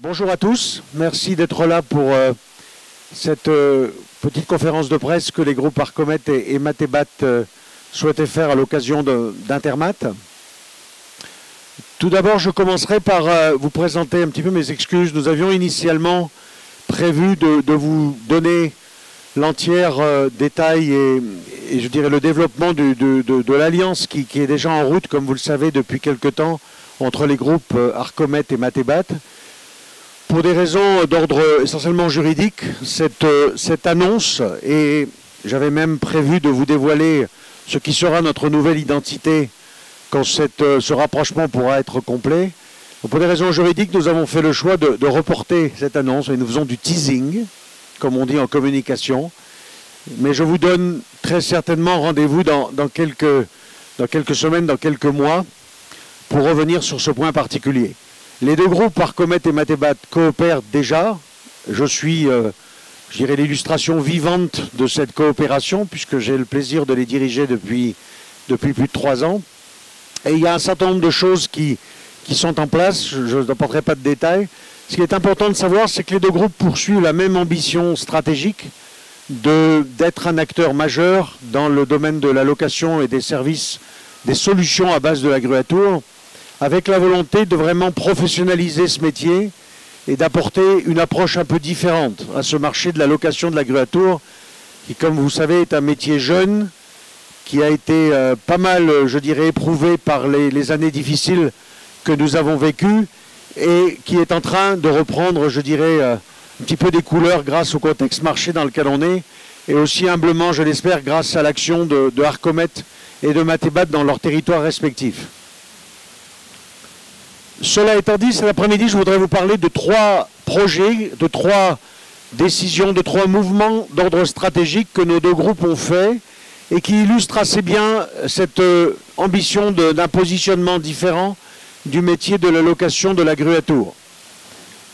Bonjour à tous, merci d'être là pour cette petite conférence de presse que les groupes Arcomet et Matebat souhaitaient faire à l'occasion d'Intermat. Tout d'abord, je commencerai par vous présenter un petit peu mes excuses. Nous avions initialement prévu de vous donner l'entière détail et je dirais le développement de l'alliance qui est déjà en route, comme vous le savez, depuis quelque temps, entre les groupes Arcomet et Matebat. Pour des raisons d'ordre essentiellement juridique, cette annonce, et j'avais même prévu de vous dévoiler ce qui sera notre nouvelle identité quand ce rapprochement pourra être complet. Donc pour des raisons juridiques, nous avons fait le choix de reporter cette annonce et nous faisons du teasing, comme on dit en communication. Mais je vous donne très certainement rendez-vous dans quelques semaines, dans quelques mois, pour revenir sur ce point particulier. Les deux groupes, Arcomet et Matebat, coopèrent déjà. Je suis, je dirais, l'illustration vivante de cette coopération, puisque j'ai le plaisir de les diriger depuis plus de 3 ans. Et il y a un certain nombre de choses qui sont en place, je n'apporterai pas de détails. Ce qui est important de savoir, c'est que les deux groupes poursuivent la même ambition stratégique d'être un acteur majeur dans le domaine de la location et des services, des solutions à base de la grue à tour, avec la volonté de vraiment professionnaliser ce métier et d'apporter une approche un peu différente à ce marché de la location de la grue à tour, qui, comme vous savez, est un métier jeune, qui a été pas mal, je dirais, éprouvé par les années difficiles que nous avons vécues et qui est en train de reprendre, je dirais, un petit peu des couleurs grâce au contexte marché dans lequel on est, et aussi humblement, je l'espère, grâce à l'action de Arcomet et de Matebat dans leurs territoires respectifs. Cela étant dit, cet après-midi, je voudrais vous parler de 3 projets, de 3 décisions, de 3 mouvements d'ordre stratégique que nos deux groupes ont fait et qui illustrent assez bien cette ambition d'un positionnement différent du métier de la location de la grue à tour.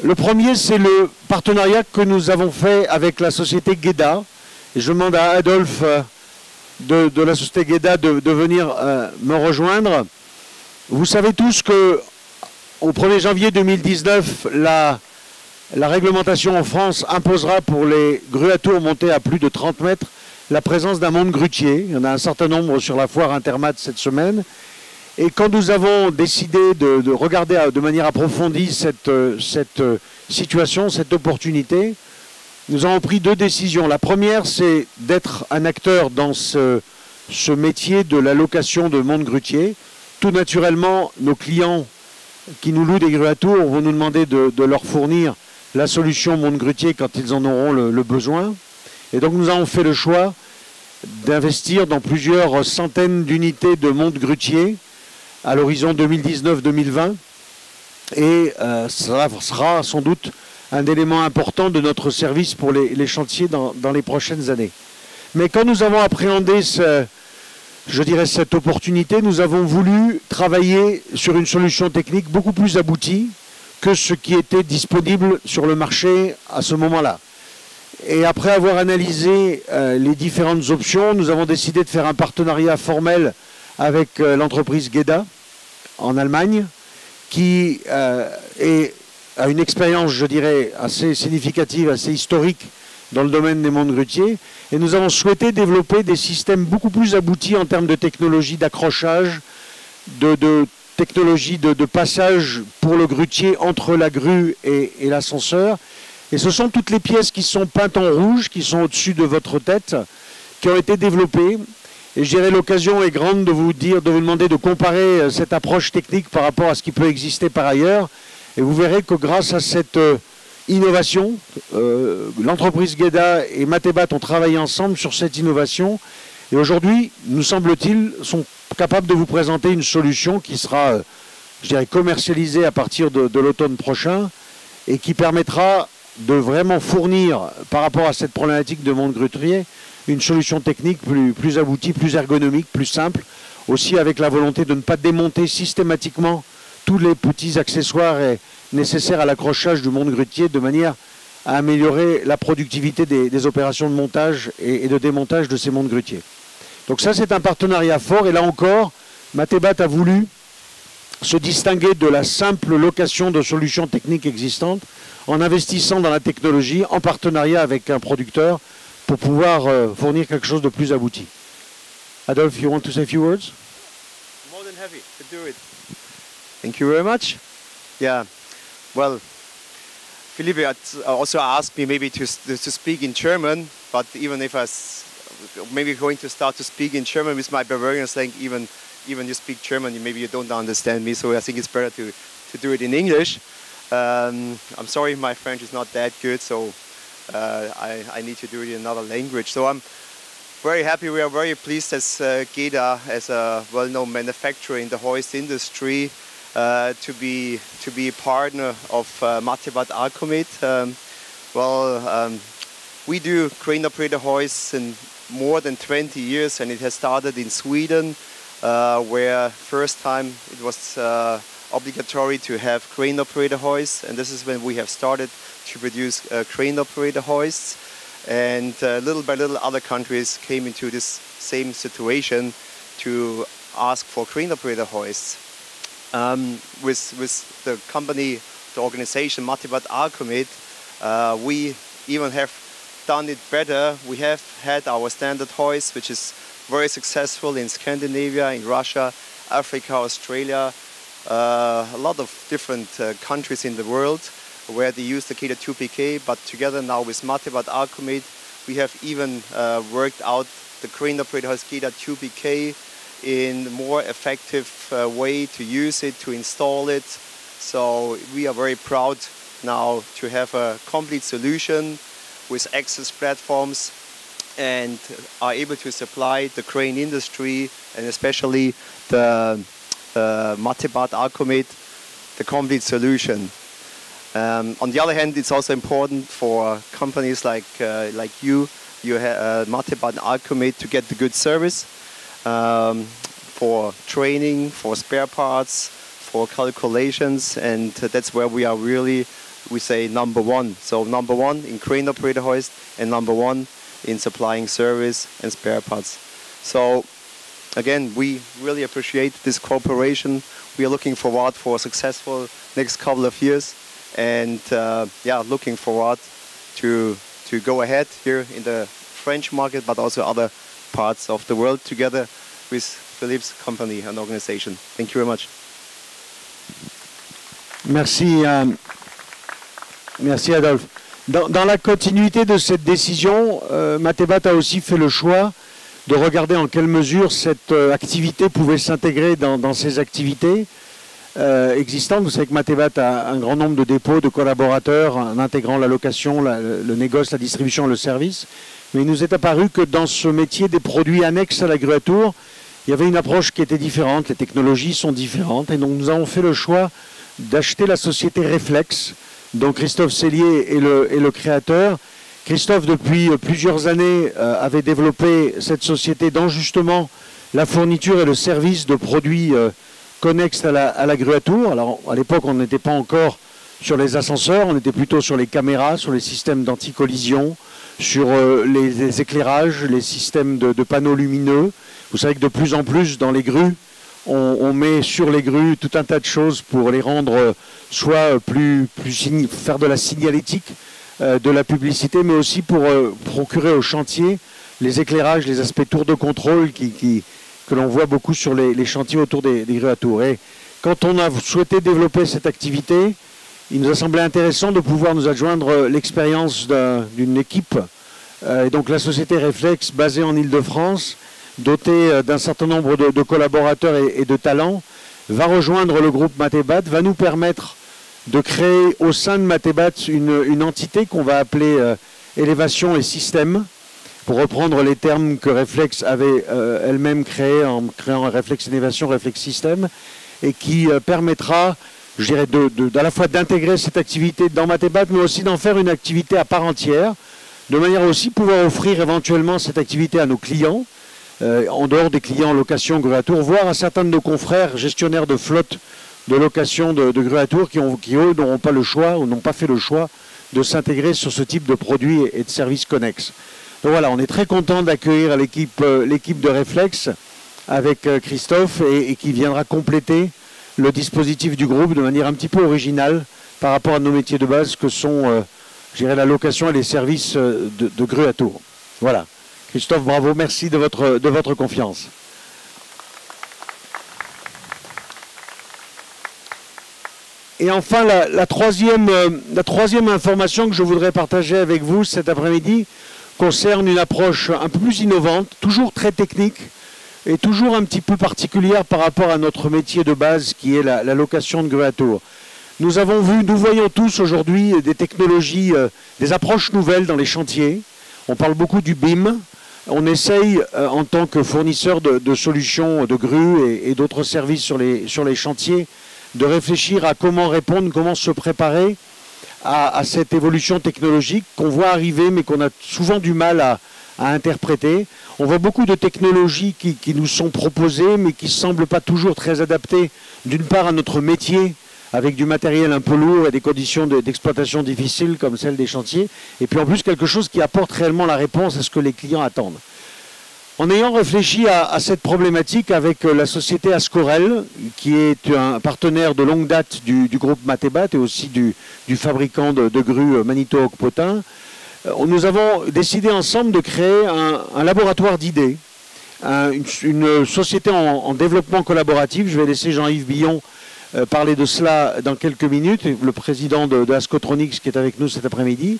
Le premier, c'est le partenariat que nous avons fait avec la société Gueda. Et je demande à Adolphe de la société Gueda de venir me rejoindre. Vous savez tous que au 1er janvier 2019, la réglementation en France imposera pour les grues à tour montées à plus de 30 mètres la présence d'un monte grutier. Il y en a un certain nombre sur la foire Intermat cette semaine. Et quand nous avons décidé de regarder de manière approfondie cette situation, cette opportunité, nous avons pris 2 décisions. La première, c'est d'être un acteur dans ce métier de la location de monte grutier. Tout naturellement, nos clients qui nous louent des grues à tour vont nous demander de leur fournir la solution monte grutier quand ils en auront le besoin. Et donc nous avons fait le choix d'investir dans plusieurs centaines d'unités de monte grutier à l'horizon 2019-2020. Et cela sera sans doute un élément important de notre service pour les chantiers dans les prochaines années. Mais quand nous avons appréhendé je dirais cette opportunité, nous avons voulu travailler sur une solution technique beaucoup plus aboutie que ce qui était disponible sur le marché à ce moment-là. Et après avoir analysé les différentes options, nous avons décidé de faire un partenariat formel avec l'entreprise Gueda en Allemagne, qui a une expérience, je dirais, assez significative, assez historique dans le domaine des montes grutiers, et nous avons souhaité développer des systèmes beaucoup plus aboutis en termes de technologie d'accrochage, de technologie de passage pour le grutier entre la grue et l'ascenseur. Et ce sont toutes les pièces qui sont peintes en rouge, qui sont au-dessus de votre tête, qui ont été développées. Et je dirais l'occasion est grande de vous demander de comparer cette approche technique par rapport à ce qui peut exister par ailleurs. Et vous verrez que grâce à cette innovation, l'entreprise Gueda et Matebat ont travaillé ensemble sur cette innovation et aujourd'hui, nous semble-t-il, sont capables de vous présenter une solution qui sera, je dirais, commercialisée à partir de l'automne prochain et qui permettra de vraiment fournir, par rapport à cette problématique de monte grutier, une solution technique plus aboutie, plus ergonomique, plus simple, aussi avec la volonté de ne pas démonter systématiquement tous les petits accessoires nécessaires à l'accrochage du monte grutier de manière à améliorer la productivité des opérations de montage et de démontage de ces montes grutiers. Donc ça, c'est un partenariat fort et là encore, Matebat a voulu se distinguer de la simple location de solutions techniques existantes en investissant dans la technologie en partenariat avec un producteur pour pouvoir fournir quelque chose de plus abouti. Adolphe, you want to say a few words? More than happy to do it. Thank you very much. Yeah, well, Philippe also asked me maybe to speak in German, but even if maybe going to start to speak in German with my Bavarian slang, even you speak German, maybe you don't understand me, so I think it's better to do it in English. I'm sorry my French is not that good, so I need to do it in another language. So I'm very happy, we are very pleased as GEDA, as a well-known manufacturer in the hoist industry, to be a partner of Matebat Arcomet. We do crane operator hoists in more than 20 years, and it has started in Sweden, where first time it was obligatory to have crane operator hoists, and this is when we have started to produce crane operator hoists. And little by little other countries came into this same situation to ask for crane operator hoists. With the company, the organization Matebat Arcomet, we even have done it better. We have had our standard hoist, which is very successful in Scandinavia, in Russia, Africa, Australia, a lot of different countries in the world where they use the GEDA 2PK, but together now with Matebat Arcomet, we have even worked out the crane operator hoist GEDA 2PK in a more effective way to use it, to install it. So we are very proud now to have a complete solution with access platforms and are able to supply the crane industry and especially the Matebat Arcomet the complete solution. On the other hand, it's also important for companies like you Matebat Arcomet, to get the good service for training, for spare parts, for calculations, and that's where we are really, we say, number one. So number one in crane operator hoist and number one in supplying service and spare parts. So again, we really appreciate this cooperation. We are looking forward for a successful next couple of years, and yeah, looking forward to go ahead here in the French market, but also other parts of the world together with Philippe's company and organization. Thank you very much. Merci, merci Adolphe. Dans la continuité de cette décision, Matebat a aussi fait le choix de regarder en quelle mesure cette activité pouvait s'intégrer dans ses activités existantes. Vous savez que Matebat a un grand nombre de dépôts, de collaborateurs, en intégrant la location, le négoce, la distribution, le service. Mais il nous est apparu que dans ce métier des produits annexes à la grue à tour, il y avait une approche qui était différente, les technologies sont différentes, et donc nous avons fait le choix d'acheter la société Reflex, dont Christophe Cellier est le créateur. Christophe, depuis plusieurs années, avait développé cette société dans justement la fourniture et le service de produits connexes à la grue à tour. Alors à l'époque, on n'était pas encore sur les ascenseurs, on était plutôt sur les caméras, sur les systèmes d'anti-collision, sur les éclairages, les systèmes de panneaux lumineux. Vous savez que de plus en plus dans les grues, on met sur les grues tout un tas de choses pour les rendre soit faire de la signalétique, de la publicité, mais aussi pour procurer au chantier les éclairages, les aspects tours de contrôle que l'on voit beaucoup sur les chantiers autour des grues à tour. Et quand on a souhaité développer cette activité, il nous a semblé intéressant de pouvoir nous adjoindre l'expérience d'une équipe. Et donc la société Reflex, basée en Île-de-France, dotée d'un certain nombre de collaborateurs et de talents, va rejoindre le groupe Matebat, va nous permettre de créer au sein de Matebat une entité qu'on va appeler élévation et système, pour reprendre les termes que Reflex avait elle-même créés en créant Reflex Innovation, Reflex System, et qui permettra, je dirais, à la fois d'intégrer cette activité dans Matebat, mais aussi d'en faire une activité à part entière, de manière à aussi pouvoir offrir éventuellement cette activité à nos clients, en dehors des clients en location grue à tour, voire à certains de nos confrères gestionnaires de flotte de location de grue à tour qui eux n'auront pas le choix ou n'ont pas fait le choix de s'intégrer sur ce type de produits et de services connexes. Donc voilà, on est très content d'accueillir l'équipe de Reflex avec Christophe et qui viendra compléter le dispositif du groupe de manière un petit peu originale par rapport à nos métiers de base que sont, je dirais, la location et les services de grue à tour. Voilà. Christophe, bravo, merci de votre confiance. Et enfin, la troisième information que je voudrais partager avec vous cet après-midi concerne une approche un peu plus innovante, toujours très technique et toujours un petit peu particulière par rapport à notre métier de base qui est la location de grue à tour. Nous voyons tous aujourd'hui des technologies, des approches nouvelles dans les chantiers. On parle beaucoup du BIM. On essaye, en tant que fournisseur de solutions de grues et d'autres services sur les chantiers, de réfléchir à comment répondre, comment se préparer à cette évolution technologique qu'on voit arriver mais qu'on a souvent du mal à interpréter. On voit beaucoup de technologies qui nous sont proposées mais qui ne semblent pas toujours très adaptées d'une part à notre métier avec du matériel un peu lourd et des conditions d'exploitation difficiles comme celles des chantiers et puis en plus quelque chose qui apporte réellement la réponse à ce que les clients attendent. En ayant réfléchi à cette problématique avec la société Ascorel, qui est un partenaire de longue date du groupe Matebat et aussi du fabricant de grues Manitowoc-Potain, nous avons décidé ensemble de créer un laboratoire d'idées, une société en développement collaboratif. Je vais laisser Jean-Yves Billon parler de cela dans quelques minutes, le président de Ascotronics qui est avec nous cet après-midi.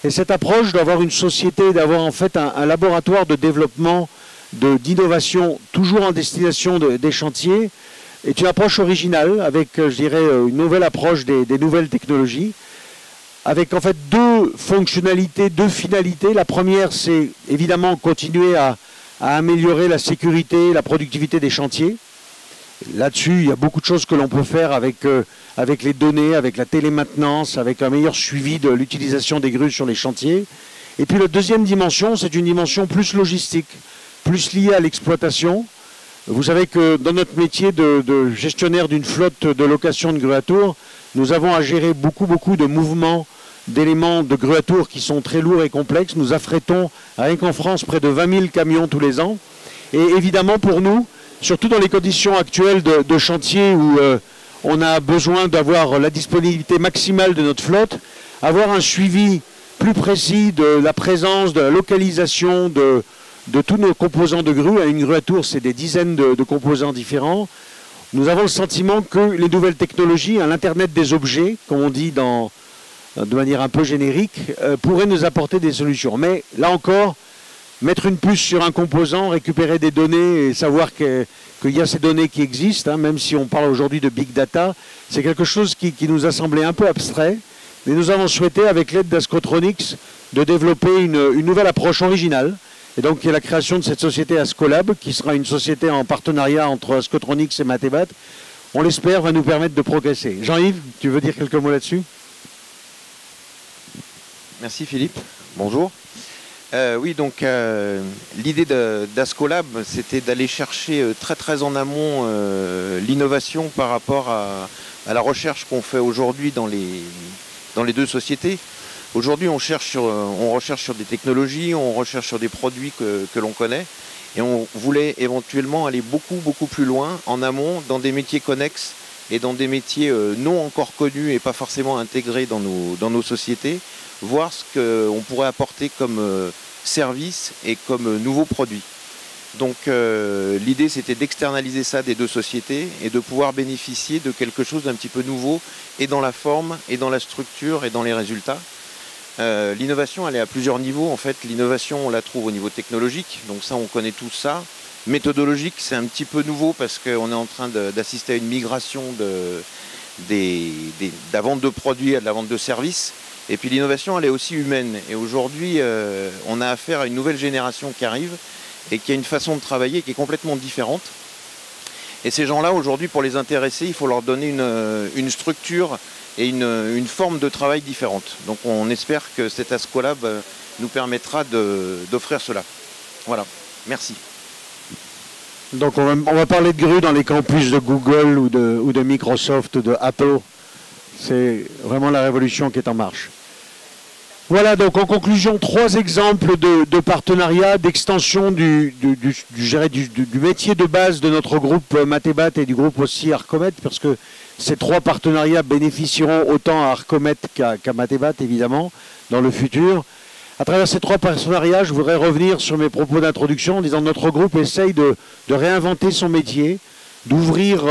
Et cette approche d'avoir une société, d'avoir en fait un laboratoire de développement, d'innovation, toujours en destination des chantiers, est une approche originale, avec, je dirais, une nouvelle approche des nouvelles technologies, avec en fait deux fonctionnalités, deux finalités. La première, c'est évidemment continuer à améliorer la sécurité, la productivité des chantiers. Là-dessus, il y a beaucoup de choses que l'on peut faire avec les données, avec la télémaintenance, avec un meilleur suivi de l'utilisation des grues sur les chantiers. Et puis la deuxième dimension, c'est une dimension plus logistique, plus liée à l'exploitation. Vous savez que dans notre métier de gestionnaire d'une flotte de location de grues à tour, nous avons à gérer beaucoup de mouvements d'éléments de grues à tour qui sont très lourds et complexes. Nous affrétons, rien qu'en France, près de 20 000 camions tous les ans. Et évidemment pour nous, surtout dans les conditions actuelles de chantier où on a besoin d'avoir la disponibilité maximale de notre flotte, avoir un suivi plus précis de la présence, de la localisation de tous nos composants de grue. Une grue à tour, c'est des dizaines de composants différents. Nous avons le sentiment que les nouvelles technologies, l'Internet des objets, comme on dit de manière un peu générique, pourraient nous apporter des solutions. Mais là encore, mettre une puce sur un composant, récupérer des données et savoir qu'il y a ces données qui existent, même si on parle aujourd'hui de big data, c'est quelque chose qui nous a semblé un peu abstrait. Mais nous avons souhaité, avec l'aide d'Ascotronics, de développer une nouvelle approche originale. Et donc, il y a la création de cette société Ascolab, qui sera une société en partenariat entre Ascotronics et Matebat. On l'espère, va nous permettre de progresser. Jean-Yves, tu veux dire quelques mots là-dessus? Merci Philippe. Bonjour. Oui, donc l'idée d'Ascolab, c'était d'aller chercher très en amont l'innovation par rapport à la recherche qu'on fait aujourd'hui dans les deux sociétés. Aujourd'hui, on recherche sur des technologies, on recherche sur des produits que l'on connaît, et on voulait éventuellement aller beaucoup plus loin en amont dans des métiers connexes et dans des métiers non encore connus et pas forcément intégrés dans nos sociétés, voir ce qu'on pourrait apporter comme service et comme nouveaux produits. Donc l'idée, c'était d'externaliser ça des deux sociétés et de pouvoir bénéficier de quelque chose d'un petit peu nouveau et dans la forme et dans la structure et dans les résultats. L'innovation, elle est à plusieurs niveaux. En fait, l'innovation, on la trouve au niveau technologique, donc ça, on connaît tout ça. Méthodologique, c'est un petit peu nouveau parce qu'on est en train d'assister à une migration de la vente de produits à de la vente de services. Et puis l'innovation, elle est aussi humaine. Et aujourd'hui, on a affaire à une nouvelle génération qui arrive et qui a une façon de travailler qui est complètement différente. Et ces gens-là, aujourd'hui, pour les intéresser, il faut leur donner une structure et une forme de travail différente. Donc on espère que cet Ascolab nous permettra d'offrir cela. Voilà, merci. Donc on va parler de grue dans les campus de Google ou de Microsoft ou de Apple. C'est vraiment la révolution qui est en marche. Voilà, donc en conclusion, 3 exemples de partenariat, d'extension du métier de base de notre groupe Matébat et du groupe aussi Arcomet, parce que ces 3 partenariats bénéficieront autant à Arcomet qu'à Matébat, évidemment, dans le futur. À travers ces 3 partenariats, je voudrais revenir sur mes propos d'introduction en disant que notre groupe essaye de réinventer son métier, d'ouvrir,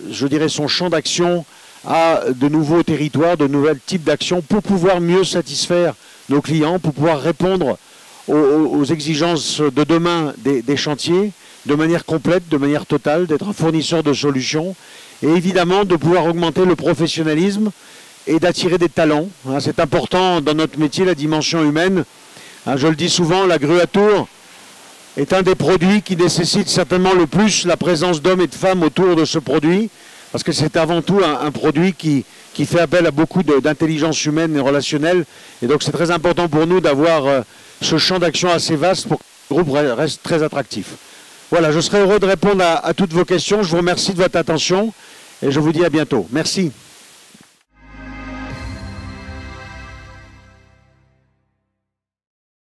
je dirais, son champ d'action à de nouveaux territoires, de nouveaux types d'actions pour pouvoir mieux satisfaire nos clients, pour pouvoir répondre aux exigences de demain des chantiers de manière complète, de manière totale, d'être un fournisseur de solutions et évidemment de pouvoir augmenter le professionnalisme et d'attirer des talents. C'est important dans notre métier, la dimension humaine. Je le dis souvent, la grue à tour est un des produits qui nécessite certainement le plus la présence d'hommes et de femmes autour de ce produit, parce que c'est avant tout un produit qui fait appel à beaucoup d'intelligence humaine et relationnelle. Et donc c'est très important pour nous d'avoir ce champ d'action assez vaste pour que le groupe reste très attractif. Voilà, je serai heureux de répondre à toutes vos questions. Je vous remercie de votre attention et je vous dis à bientôt. Merci.